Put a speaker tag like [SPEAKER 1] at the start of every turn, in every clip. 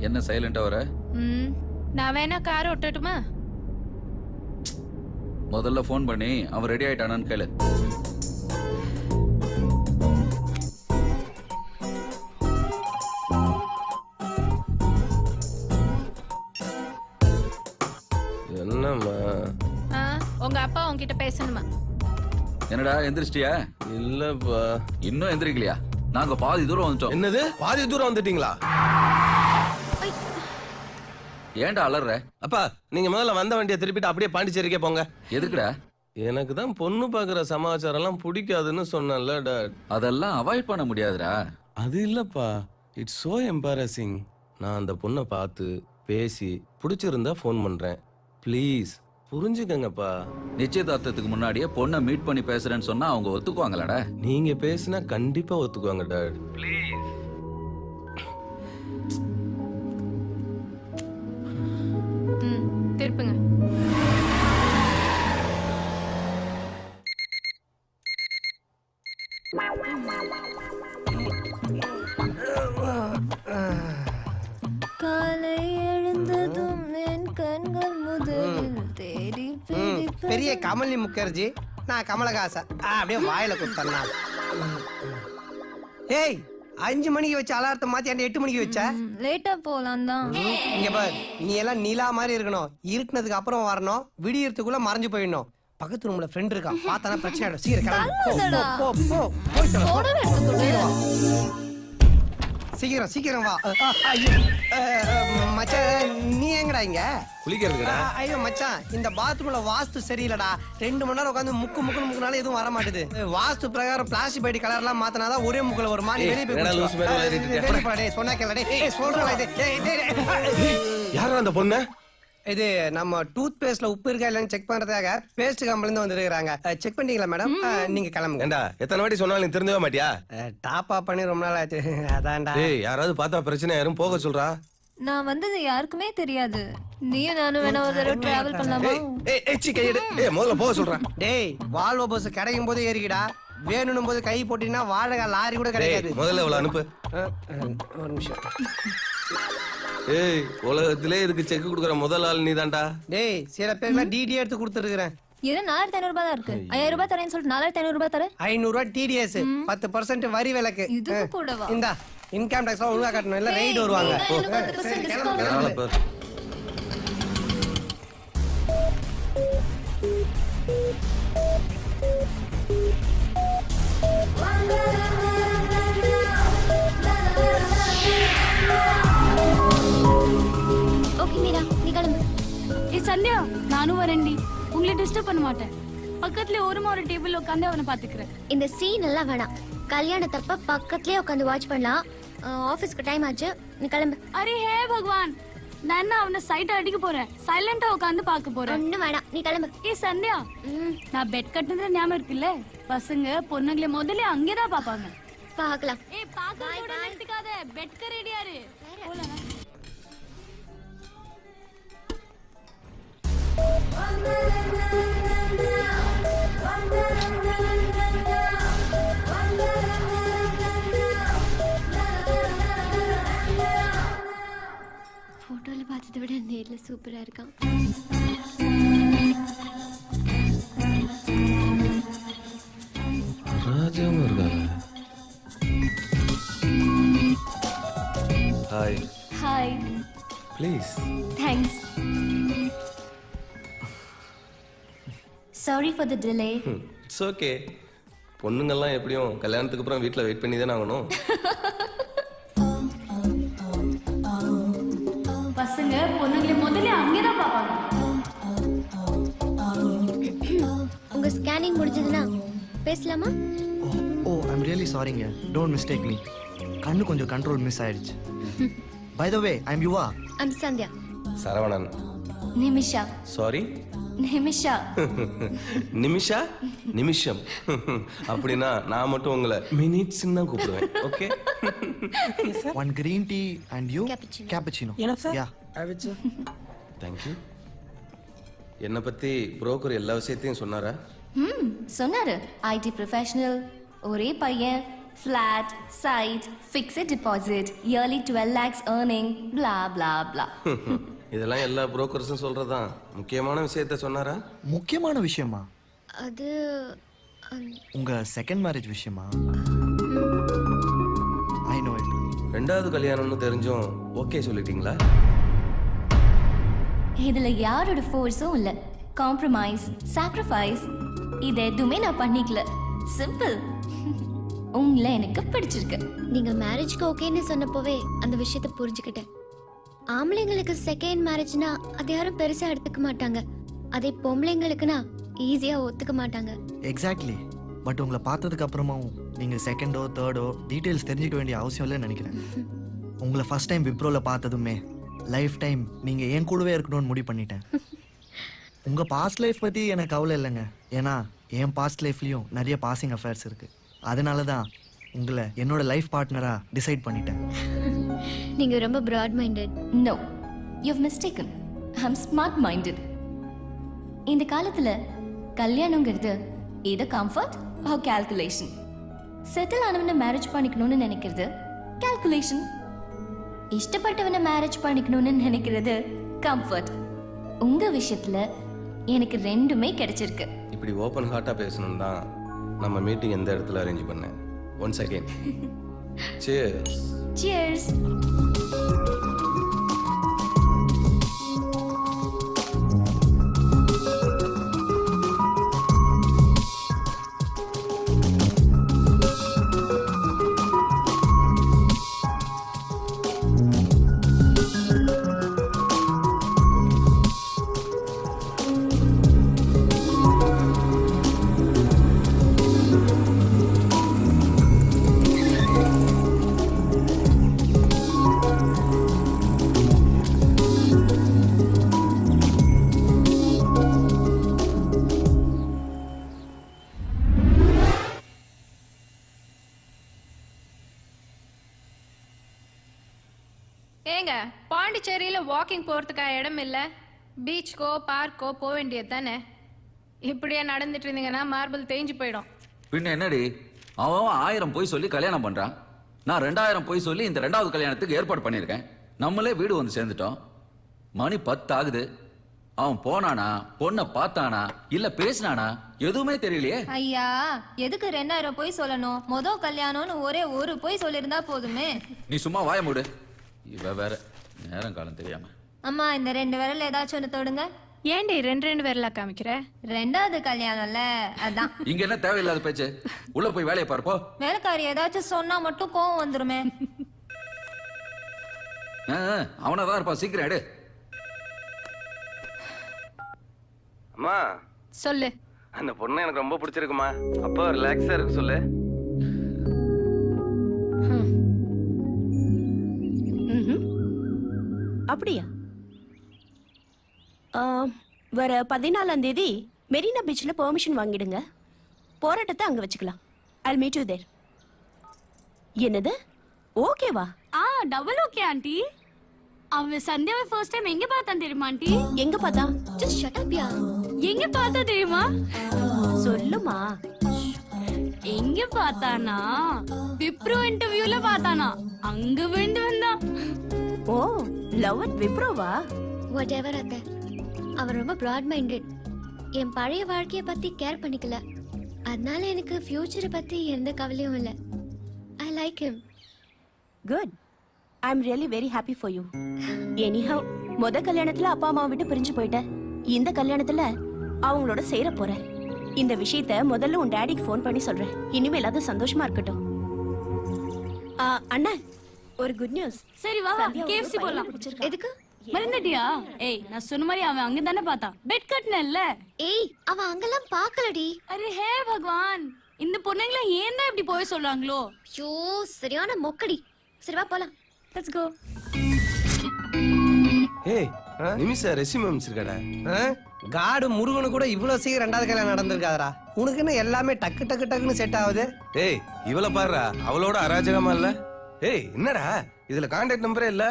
[SPEAKER 1] என்ன சைலண்டா வர?
[SPEAKER 2] நான் வேணா கார் ஓட்டட்டுமா?
[SPEAKER 1] முதல்ல ஃபோன் பண்ணி அவன் ரெடி ஆயிட்டானான்னு கேளு.
[SPEAKER 3] என்னம்மா?
[SPEAKER 2] உங்க அப்பா உன்கிட்ட பேசணுமா?
[SPEAKER 1] என்னடா எந்திரிச்சிட்டியா?
[SPEAKER 3] இல்லப்பா.
[SPEAKER 1] இன்னும் எந்திரிக்கலையா? நாங்க பாதி தூரம் வந்துட்டோம்.
[SPEAKER 3] என்னது பாதி தூரம் வந்துட்டீங்களா?
[SPEAKER 1] ஏன்டா அலற?
[SPEAKER 3] அப்பா நீங்க முதல்ல வந்த வண்டியை திருப்பிட்டு அப்படியே பாண்டிச்சேரிக்கே போங்க.
[SPEAKER 1] எதுக்குடா?
[SPEAKER 3] எனக்கு தான் பொண்ணு பாக்குற சமாச்சாரம் எல்லாம் பிடிக்காதுன்னு சொன்னேன்ல டாட்.
[SPEAKER 1] அதெல்லாம் அவாய்ட் பண்ண முடியாதுடா.
[SPEAKER 3] அது இல்லப்பா, இட்ஸ் சோ எம்பாரசிங். நான் அந்த பொண்ணை பார்த்து பேசி பிடிச்சிருந்தா ஃபோன் பண்றேன். ப்ளீஸ் புரிஞ்சுக்கங்கப்பா.
[SPEAKER 1] நிச்சயதார்த்தத்துக்கு முன்னாடியே பொண்ணை மீட் பண்ணி பேசுறேன்னு சொன்னா அவங்க ஒத்துக்குவாங்களாடா?
[SPEAKER 3] நீங்க பேசினா கண்டிப்பா ஒத்துக்குவாங்க டாட். ப்ளீஸ்.
[SPEAKER 2] திருப்புங்க.
[SPEAKER 4] காலை எழுந்ததும் என் கண்கள் முதலில் தேடி
[SPEAKER 5] பெரிய கமலி முகர்ஜி, நான் கமலஹாசன். அப்படியே வாயில குத்தனா. ஏய் 5 மணிக்கு வச்ச அலாரத்தை மாத்தி 8 மணிக்கு வச்ச.
[SPEAKER 4] லேட்டா போலாம் தான்.
[SPEAKER 5] இங்க பார், நீ எல்லாம் நிலா மாதிரி இருக்கணும். இருட்டுனதுக்கு அப்புறம் வரணும், விடியறதுக்குள்ள மறைஞ்சு போயிடணும். பக்கத்து ரூம்ல ஃப்ரெண்ட் இருக்கா, பார்த்தானா பிரச்சனை ஆயிடும். சீக்கிரம் சீக்கிரம் சீக்கிரம் வா. மச்சான் நீ எங்கடா இங்க?
[SPEAKER 3] குளிக்கிறதுடா.
[SPEAKER 5] ஐயோ மச்சான், இந்த பாத்ரூம்ல வாஸ்து சரியில்லடா. 2 மணி நேரம் உட்காந்து முக்குனால எதுவும் வர மாட்டுது. வாஸ்து பிரகாரம் பிளாஸ்டிக் பைடி கலர் எல்லாம் மாத்தினாதான் ஒரே முக்குல ஒரு மாதிரி வெளியே போய் சொன்னா கேளடே. சொல்றேன்.
[SPEAKER 3] யாரா அந்த பொண்ணு?
[SPEAKER 5] இது நம்ம டூத் பேஸ்ட்ல உப்பு இருக்கா இல்லன்னு செக் பண்றதுக்காக பேஸ்ட் கம்பெனில இருந்து வந்திருக்காங்க. செக் பண்ணிட்டீங்களா மேடம்? நீங்க கிளம்புங்க.
[SPEAKER 3] ஏண்டா எத்தனை வாட்டி சொன்னாலும் நீ தெரிஞ்சவே மாட்டியா?
[SPEAKER 5] டாப் அப் பண்ணி ரொம்ப நாள் ஆச்சு. அதான்டா.
[SPEAKER 3] ஏய் யாராவது பார்த்தா பிரச்சனை யாரும் போக சொல்றா.
[SPEAKER 4] நான் வந்தது யாருக்குமே தெரியாது. நீயும் நானும் வேணா ஒரு தடவை டிராவல் பண்ணலாமா?
[SPEAKER 3] ஏய் சி கையெடு. ஏய் முதல்ல போக சொல்றேன்.
[SPEAKER 5] டேய் வால்வோ பஸ் கிடைக்கும் போது ஏறிக்கிடா. வேணும்னும் போது கை போட்டீங்கன்னா வாடகை லாரி கூட கிடைக்காது.
[SPEAKER 3] முதல்ல இவள அனுப்பு.
[SPEAKER 5] ஒரு நிமிஷம்.
[SPEAKER 3] ஏய் உலகத்திலே இதுக்கு செக் கொடுக்குற முதல் ஆள் நீதான்டா.
[SPEAKER 5] டேய் சில பேர்லாம் டிடி எடுத்து கொடுத்துருக்கேன்.
[SPEAKER 4] இது 4500 ரூபாய் தான் இருக்கு. 5000 ரூபாய் தரேன்னு சொல்லிட்டு 4500 ரூபாய் தரேன்.
[SPEAKER 5] 500 ரூபாய் டிடிஎஸ், 10% வரி விலக்கு.
[SPEAKER 4] இதுக்கு கூடவா?
[SPEAKER 5] இந்தா இன்கம் டாக்ஸ் ஒழுங்கா கட்டணும், இல்ல ரைட் வருவாங்க.
[SPEAKER 4] ஓகே மீரா, நீ கிளம்பு.
[SPEAKER 6] சந்தியா, நானும் வரேன்டி. உங்களை டிஸ்டர்ப் பண்ண மாட்டேன். பக்கத்துல ஒரு டேபிள் உட்காந்து அவனை பாத்துக்கிறேன்.
[SPEAKER 4] இந்த சீன் எல்லாம் வேணாம். கல்யாணத்தப்ப பக்கத்துலயே உட்காந்து வாட்ச் பண்ணலாம். ஆபீஸ்க்கு டைம் ஆச்சு, நீ கிளம்பு.
[SPEAKER 6] அரே ஹே பகவான், நான் அவனை சைட் அடிக்க போறேன். சைலண்டா உட்காந்து பார்க்க போறேன்.
[SPEAKER 4] ஒண்ணும் வேணாம், நீ கிளம்பு.
[SPEAKER 6] சந்தியா, நான் பெட் கட்டினது ஞாபகம் இருக்குல்ல? பசங்க பொண்ணுங்களை முதல்ல அங்கேதான் பாப்பாங்க.
[SPEAKER 4] பார்க்கலாம்.
[SPEAKER 6] பாக்கறதோட நிறுத்திக்காத. பெட்க்கு ரெடியாரு. போலாம்.
[SPEAKER 4] போட்டோல பார்த்ததை விட நேர்ல சூப்பரா இருக்கான்.
[SPEAKER 3] ராஜாவும் இருக்காங்க. Hi.
[SPEAKER 6] Hi.
[SPEAKER 3] Please.
[SPEAKER 4] Thanks. Sorry for the delay.
[SPEAKER 3] It's okay. பொண்ணுங்கெல்லாம் எப்படியும் கல்யாணத்துக்கு அப்புறம் வீட்ல வெயிட் பண்ணி தானே ஆகணும்.
[SPEAKER 6] பசங்க பொண்ணுங்களை முதல்ல அங்கேதான் பாப்பாங்க.
[SPEAKER 4] உங்க ஸ்கேனிங் முடிஞ்சதுன்னா பேசலாமா?
[SPEAKER 7] ஓ ஐம் ரியலி சாரிங்க. Don't mistake me. கண்ணு கொஞ்சம் கண்ட்ரோல் மிஸ் ஆயிடுச்சு. By the way I am Yuva.
[SPEAKER 4] I'm Sandhya.
[SPEAKER 3] Saravanan.
[SPEAKER 4] Nimisha.
[SPEAKER 3] Sorry.
[SPEAKER 4] Nimisha.
[SPEAKER 3] Nimisha நிமிஷம். அப்படின்னா நான் மட்டும் உங்களை மினிட்ஸ் தான் கூப்பிடுவேன். Okay.
[SPEAKER 7] One green tea and you?
[SPEAKER 4] Cappuccino.
[SPEAKER 5] Enough sir?
[SPEAKER 7] Yeah.
[SPEAKER 3] Thank you. என்னை பத்தி புரோக்கர் எல்லா விஷயத்தையும் சொன்னாரா?
[SPEAKER 4] சொன்னாரு. ஐடி ப்ரொஃபஷனல், ஒரே பையன்,
[SPEAKER 8] flat, site, fixed deposit, yearly 12 lakhs earning, blah blah blah.
[SPEAKER 3] இதெல்லாம் எல்லா புரோக்கர்ஸும் சொல்றதுதான். முக்கியமான விஷயத்த சொன்னாரா?
[SPEAKER 7] முக்கியமான விஷயமா?
[SPEAKER 4] அது
[SPEAKER 7] உங்க செகண்ட் மேரேஜ் விஷயமா? I know it.
[SPEAKER 3] ரெண்டாவது கல்யாணம்னு தெரிஞ்சும் ஓகே சொல்லிட்டீங்களா?
[SPEAKER 8] இதுல யாரோட ஃபோர்ஸும் இல்ல. காம்ப்ரமைஸ், சாக்ரிஃபைஸ் இது எதுவுமே நான் பண்ணிக்கல. சிம்பிள். உங்களை எனக்கு பிடிச்சிருக்கு.
[SPEAKER 4] நீங்க மேரேஜ்க்கு ஓகேன்னு சொன்னப்போவே அந்த விஷயத்தை புரிஞ்சுக்கிட்டேன். ஆம்பளைங்களுக்கு செகண்ட் மேரேஜ்னா அதை யாரும் பெருசா எடுத்துக்க மாட்டாங்க. அதே பொம்பளைங்களுக்குனா ஈஸியா ஒத்துக்க மாட்டாங்க.
[SPEAKER 7] எக்ஸாக்ட்லி. பட் உங்களை பார்த்ததுக்கு அப்புறமாவும் நீங்க செகண்டோ தேர்டோ டீடைல்ஸ் தெரிஞ்சுக்க வேண்டிய அவசியம் இல்லைன்னு நினைக்கிறேன். உங்களை ஃபர்ஸ்ட் டைம் விப்ரோல பார்த்ததுமே லைஃப் டைம் நீங்க என் கூடவே இருக்கணும்னு முடிவு பண்ணிட்டேன். உங்க பாஸ்ட் லைஃப் பத்தி எனக்கு கவலை இல்லைங்க. ஏன்னா என் பாஸ்ட் லைஃப்லயும் நிறைய பாசிங் அஃபேர்ஸ் இருக்கு. அதனால தான் உங்களை என்னோட லைஃப் பார்ட்னரா டிசைட் பண்ணிட்டேன்.
[SPEAKER 4] நீங்க ரொம்ப broad minded.
[SPEAKER 8] No, you've mistaken. I'm smart minded. இந்த காலத்துல கல்யாணங்கிறது either comfort or calculation. Settle ஆனவனை மேரேஜ் பண்ணிக்கணும்னு நினைக்கிறது calculation. இஷ்டப்பட்டவனை மேரேஜ் பண்ணிக்கணும்னு நினைக்கிறது கம்ஃபர்ட். உங்க விஷயத்துல எனக்கு ரெண்டுமே கிடைச்சிருக்கு.
[SPEAKER 3] இப்படி ஓப்பன் ஹார்ட்டா பேசணும் தான் நம்ம மீட்டிங் எந்த இடத்துல அரேஞ்ச் பண்ணேன். Once again cheers.
[SPEAKER 8] Cheers.
[SPEAKER 2] ஏங்க பாண்டிச்சேரியில வாக்கிங் போறதுக்கா இடம் இல்ல? பீச்சுக்கோ பார்க்கோ போக வேண்டியது தானே? இப்படியே நடந்துட்டு இருந்தீங்கன்னா மார்பிள் தேஞ்சு போயிடும்.
[SPEAKER 1] பின்ன என்னடி, அவன் 1000 போய் சொல்லி கல்யாணம் பண்றான். நான் 2000 போய் சொல்லி இந்த 2வது கல்யாணத்துக்கு ஏற்பாடு பண்ணியிருக்கேன். நம்மளே வீடு வந்து சேர்ந்துட்டோம். மணி 10 ஆகுது. அவன் போனானா, பொண்ணை பார்த்தானா, இல்ல பேசினானா, எதுவுமே தெரியலையே.
[SPEAKER 9] ஐயா, எதுக்கு 2000 போய் சொல்லணும்? மொத கல்யாணம்னு ஒரே ஒரு போய் சொல்லிருந்தா போதுமே.
[SPEAKER 1] நீ சும்மா வாய மூடு. இவ வேற நேரம் காலம் தெரியாம.
[SPEAKER 9] அம்மா, இந்த 2 விரல்ல ஏதாச்சும் ஒன்று தொடுங்க.
[SPEAKER 2] ஏண்டி 2 விரலா காமிக்கிற?
[SPEAKER 9] 2வது கல்யாணம்ல, அதான்.
[SPEAKER 1] இங்க என்ன தேவையில்லாத பேச்சு? உள்ள போய் வேலையை பார்ப்போ.
[SPEAKER 9] வேலைக்காரி ஏதாச்சும் சொன்னா மட்டும் கோவம் வந்துருமே.
[SPEAKER 1] அவனதான் இருப்பான். சீக்கிரம் எடு.
[SPEAKER 3] அம்மா
[SPEAKER 2] சொல்லு.
[SPEAKER 3] அந்த பொண்ணு எனக்கு ரொம்ப பிடிச்சிருக்குமா. அப்போ ரிலாக்ஸா இருக்கு சொல்லு.
[SPEAKER 10] அப்படியா? வர 14ஆம் தேதி மெரினா பீச்சில் பெர்மிஷன் வாங்கிடுங்க. போராட்டத்தை அங்க வச்சுக்கலாம். I'll meet you there. என்னது? ஓகேவா?
[SPEAKER 6] Double okay aunty. அவன் சந்தியாவை ஃபர்ஸ்ட் டைம் எங்க பார்த்தான் தெரியுமா ஆண்டி?
[SPEAKER 10] எங்க பார்த்தா?
[SPEAKER 4] Just shut up யா.
[SPEAKER 6] எங்க பார்த்தா தெரியுமா?
[SPEAKER 10] சொல்லுமா.
[SPEAKER 6] எங்க பார்த்தானா? விப்ரோ இன்டர்வியூல பார்த்தானா? அங்க விழுந்து வந்தான்.
[SPEAKER 10] ஓ, லவ் அட் விப்ரோவா?
[SPEAKER 4] Whatever அத்தை. அவர் ரொம்ப பிராட் மைண்டட். என் பழைய வாழ்க்கைய பத்தி கேர் பண்ணிக்கல. அதனால எனக்கு ஃபியூச்சரை பத்தி எந்த கவலையும் இல்லை. I like him.
[SPEAKER 10] Good. I am really very happy for you. Anyhow, முத கல்யாணத்துல அப்பா அம்மா விட்டு பிரிஞ்சு போயிட்ட. இந்த கல்யாணத்துல அவங்களோட சேர போற. இந்த விஷயத்த முதல்ல உன் டாடிக்கு ஃபோன் பண்ணி சொல்றேன். இனிமேல் அது சந்தோஷமா இருக்கட்டும். அண்ணா, ஒரு குட் நியூஸ்.
[SPEAKER 6] சரி வா, KFC போலாம்.
[SPEAKER 4] எதுக்கு?
[SPEAKER 6] மறந்துட்டியா? ஏய், நான் சொன்ன மாதிரி அவன் அங்க தானே பார்த்தான். பெட் கட்டனல்ல.
[SPEAKER 4] ஏய், அவன் அங்கெல்லாம் பார்க்கலடி.
[SPEAKER 6] அரே ஹே பகவான், இந்த பொண்ணுங்கள ஏன் தான் இப்படி போய் சொல்றாங்களோ?
[SPEAKER 4] ஐயோ, சரியான மொக்கடி. சரி வா போலாம்.
[SPEAKER 6] Let's go.
[SPEAKER 3] ஏய், நிமிஷா ரெஸ்யூம் அனுப்பிச்சிருக்கடா.
[SPEAKER 5] காடு முருகனு கூட இவ்வளவு சீக்கிரம் 2வது கல்யாணம் நடந்திருக்காதரா. உனக்குன்னு எல்லாமே டக்கு டக்கு டக்குன்னு செட் ஆகுது.
[SPEAKER 3] ஏய், இவள பாருடா, அவளோட அராஜகமா இல்ல? ஏய், என்னடா இதுல கான்டாக்ட் நம்பரே இல்ல?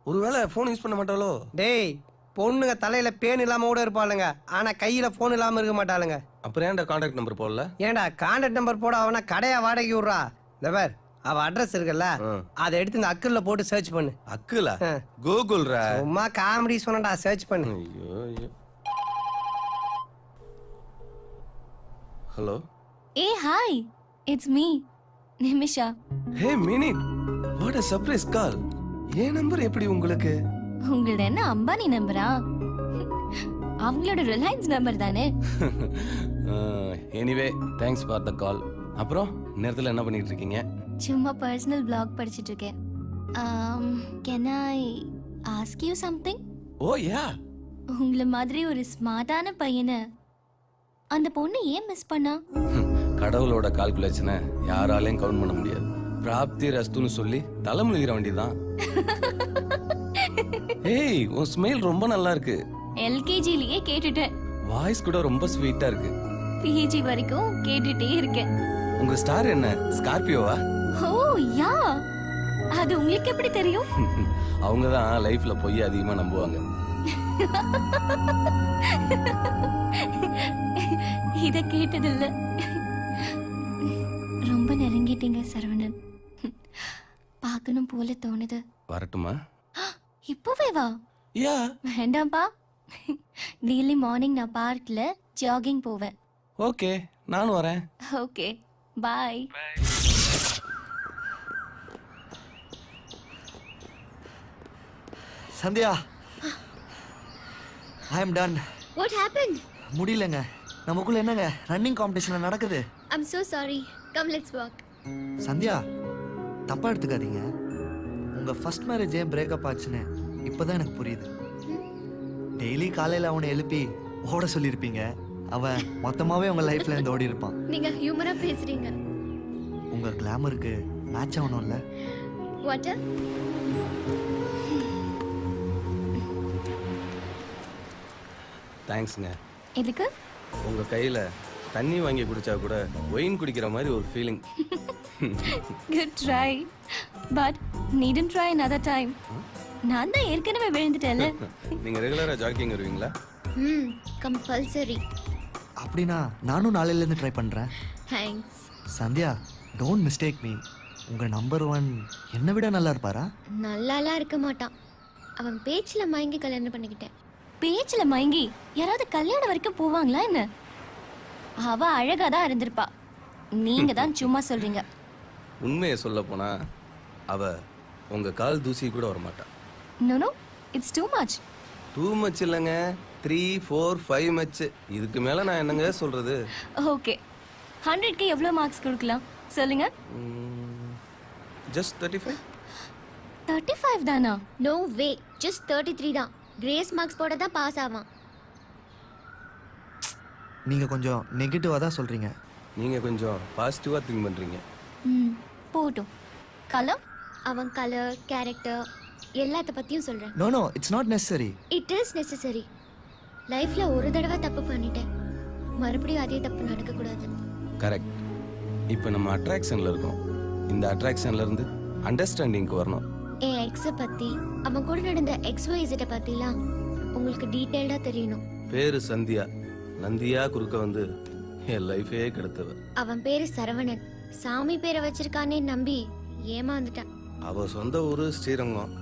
[SPEAKER 3] ஒருவேளை போன் யூஸ் பண்ண மாட்டாளோ?
[SPEAKER 5] டேய், பொண்ணுங்க தலையில பேன் இல்லாம கூட இருப்பாளுங்க, ஆனா கையில போன் இல்லாம இருக்க மாட்டாளுங்க.
[SPEAKER 3] அப்புறம் ஏன்டா கான்டாக்ட் நம்பர் போடல?
[SPEAKER 5] ஏன்டா கான்டாக்ட் நம்பர் போட அவனா கடையா வாடகை விடுறா? இந்த பார் அவ அட்ரஸ் இருக்குல்ல அதை எடுத்து இந்த அக்கல்ல போட்டு சர்ச் பண்ணு.
[SPEAKER 3] அக்குலா
[SPEAKER 5] ஆ.
[SPEAKER 3] கூகுள்ரா.
[SPEAKER 5] சும்மா காமெடி சொன்னடா, சர்ச் பண்ணு.
[SPEAKER 3] ஐயோ ஐயோ. Hello.
[SPEAKER 8] A hi, it's me Nimisha.
[SPEAKER 3] Hey mini, what a surprise கால். ஏன் நம்பர் எப்படி உங்களுக்கு?
[SPEAKER 8] உங்களோட என்ன அம்பானி நம்பரா? அவங்களோட ரிலையன்ஸ் நம்பர் தானே.
[SPEAKER 3] எனிவே தேங்க்ஸ் ஃபார் த கால். அப்புறம் நேரத்தில் என்ன பண்ணிட்டு இருக்கீங்க?
[SPEAKER 8] சும்மா பர்சனல் பிளாக் படிச்சிட்டு இருக்கேன். Can I ask you something?
[SPEAKER 3] Oh yeah.
[SPEAKER 8] உங்களை மாதிரி ஒரு ஸ்மார்ட்டான பையனை அந்த பொண்ணு ஏன் மிஸ் பண்ணா?
[SPEAKER 3] கடவுளோட கால்குலேஷனை யாராலையும் கவுண்ட் பண்ண முடியாது. பிராப்தி ரஸ்துன்னு சொல்லி தலைமுழுகிற வேண்டியதுதான். ஏய், உன் ஸ்மைல் ரொம்ப நல்லா இருக்கு.
[SPEAKER 8] எல்கேஜிலேயே கேட்டுட்டேன்.
[SPEAKER 3] வாய்ஸ் கூட ரொம்ப ஸ்வீட்டா இருக்கு.
[SPEAKER 8] பிஜி வரைக்கும் கேட்டுட்டே இருக்கேன்.
[SPEAKER 3] உங்க ஸ்டார் என்ன, ஸ்கார்பியோவா?
[SPEAKER 8] ஓ யா, அது உங்களுக்கு எப்படி தெரியும்?
[SPEAKER 3] அவங்க தான் லைஃப்ல பொய் அதிகமா நம்புவாங்க.
[SPEAKER 8] இத கேட்டதில்ல. ரொம்ப நெருங்கிட்டீங்க சரவணன். பார்க்கணும் போல தோணுது.
[SPEAKER 3] வரட்டுமா?
[SPEAKER 8] இப்பவே வா.
[SPEAKER 3] யா.
[SPEAKER 8] வேண்டாம்ப்பா. டெய்லி மார்னிங் நான் பார்க்ல ஜாகிங் போவேன்.
[SPEAKER 3] ஓகே, நானும் வரேன்.
[SPEAKER 8] Okay, bye.
[SPEAKER 7] Sandhya, I am ton.
[SPEAKER 4] What happened?
[SPEAKER 7] முடியலங்க. நமக்குள்ள என்னங்க ரன்னிங் காம்படிஷன் நடக்குது.
[SPEAKER 4] I'm so sorry. Come let's walk.
[SPEAKER 7] Sandhya, தப்பா எடுத்துக்காதீங்க. உங்க ஃபர்ஸ்ட் மேரேஜ் ஏன் பிரேக்கப் ஆச்சுன்னு இப்போதான் எனக்கு புரியுது. டெய்லி காலையில் அவனை எழுப்பி ஓட சொல்லியிருப்பீங்க. அவன் மொத்தமாவே உங்க லைஃப்ல இருந்து ஓடி இருப்பான்.
[SPEAKER 4] நீங்க ஹியூமரா பேசுறீங்க.
[SPEAKER 7] உங்க கிளாமருக்கு மேட்ச் ஆகணும்ல.
[SPEAKER 4] வாட்?
[SPEAKER 3] தேங்க்ஸ்ங்க.
[SPEAKER 8] எதுக்கு?
[SPEAKER 3] உங்க கையில தண்ணி வாங்கி குடிச்சா கூட ஒயின் குடிக்கிற மாதிரி ஒரு feeling.
[SPEAKER 8] Good try, but நீடன்ட் try another time. நான் தான் ஏற்கனவே விழுந்துட்டேன்ல.
[SPEAKER 3] நீங்க ரெகுலரா ஜாகிங் வருவீங்களா?
[SPEAKER 4] கம்பல்சரி.
[SPEAKER 7] அப்படின்னா நானும் நாளையில இருந்து ட்ரை பண்றேன்.
[SPEAKER 4] Thanks.
[SPEAKER 7] Sandhya, don't mistake me. உங்க நம்பர் 1 என்னை விட நல்லா இருப்பாரா?
[SPEAKER 4] நல்லாலாம் இருக்க மாட்டான். அவன் பேச்சுல மயங்கி கல்யாணம் பண்ணிக்கிட்டேன்.
[SPEAKER 8] பேச்சுல மயங்கி யாராவது கல்யாணம் வரைக்கும் போவாங்களா என்ன? அவ அழகா தான் இருந்திருப்பா. நீங்க தான் சும்மா சொல்றீங்க.
[SPEAKER 3] உண்மையை சொல்ல போனா அவ உங்க கால் தூசி கூட வர மாட்டா.
[SPEAKER 8] No no, it's too much.
[SPEAKER 3] Too much இல்லைங்க, 3, 4, 5 மச். இதுக்கு மேல நான் என்னங்க சொல்றது?
[SPEAKER 8] ஓகே, 100க்கு எவ்வளவு மார்க்ஸ் கொடுக்கலாம் சொல்லுங்க?
[SPEAKER 3] ஜஸ்ட் 35.
[SPEAKER 8] 35 தானா?
[SPEAKER 4] நோ வே, ஜஸ்ட் 33 தான். கிரேஸ் மார்க்ஸ் போட தான் பாஸ் ஆவான்.
[SPEAKER 7] நீங்க கொஞ்சம் நெகட்டிவா தான் சொல்றீங்க.
[SPEAKER 3] நீங்க கொஞ்சம் பாசிட்டிவா திங்க் பண்றீங்க.
[SPEAKER 8] போட்டும். கலர்?
[SPEAKER 4] அவன் கலர், கேரக்டர் எல்லாத்த பத்தியும் சொல்றேன்.
[SPEAKER 7] No no, it's not necessary.
[SPEAKER 4] It is necessary. லைஃப்ல ஒரு தடவை தப்பு பண்ணிட்டேன், மறுபடியும் அதே தப்பு நடக்க கூடாது.
[SPEAKER 3] கரெக்ட். இப்போ நம்ம அட்ராக்ஷன்ல இருக்கோம். இந்த அட்ராக்ஷன்ல இருந்து அண்டர்ஸ்டாண்டிங்க்கு வரணும்.
[SPEAKER 4] என் எக்ஸை பத்தி, அவன் கூட நடந்த XYZ பத்திலாம் உங்களுக்கு டீட்டெயில்டா தெரியணும்.
[SPEAKER 3] பேரு சந்தியா. நந்தியா குறுக்க வந்து என் லைஃபே கெடுத்தவ.
[SPEAKER 4] அவன் பேரு சரவணன். சாமி பேரை வச்சிருக்கானே நம்பி ஏமாந்துட்டான்.
[SPEAKER 3] அவ சொந்த ஊரு ஸ்ரீரங்கம்.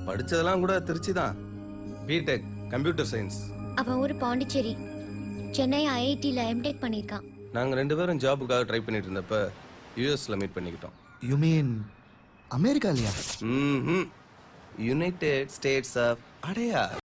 [SPEAKER 3] படிச்சதெல்லாம் கூட திருச்சி தான். BTech computer science.
[SPEAKER 4] அவன் ஊரு பாண்டிச்சேரி. சென்னை IITல MTech பண்ணியிருக்கான்.
[SPEAKER 3] நாங்க 2 பேரும் ஜாபுக்காக ட்ரை பண்ணிட்டு இருந்தப்ப யூஎஸ்ல மீட் பண்ணிக்கிட்டோம்.
[SPEAKER 7] யூ மீன் அமெரிக்கா இல்லையா?
[SPEAKER 3] யுனைடெட் ஸ்டேட்ஸ் ஆஃப் அடையா.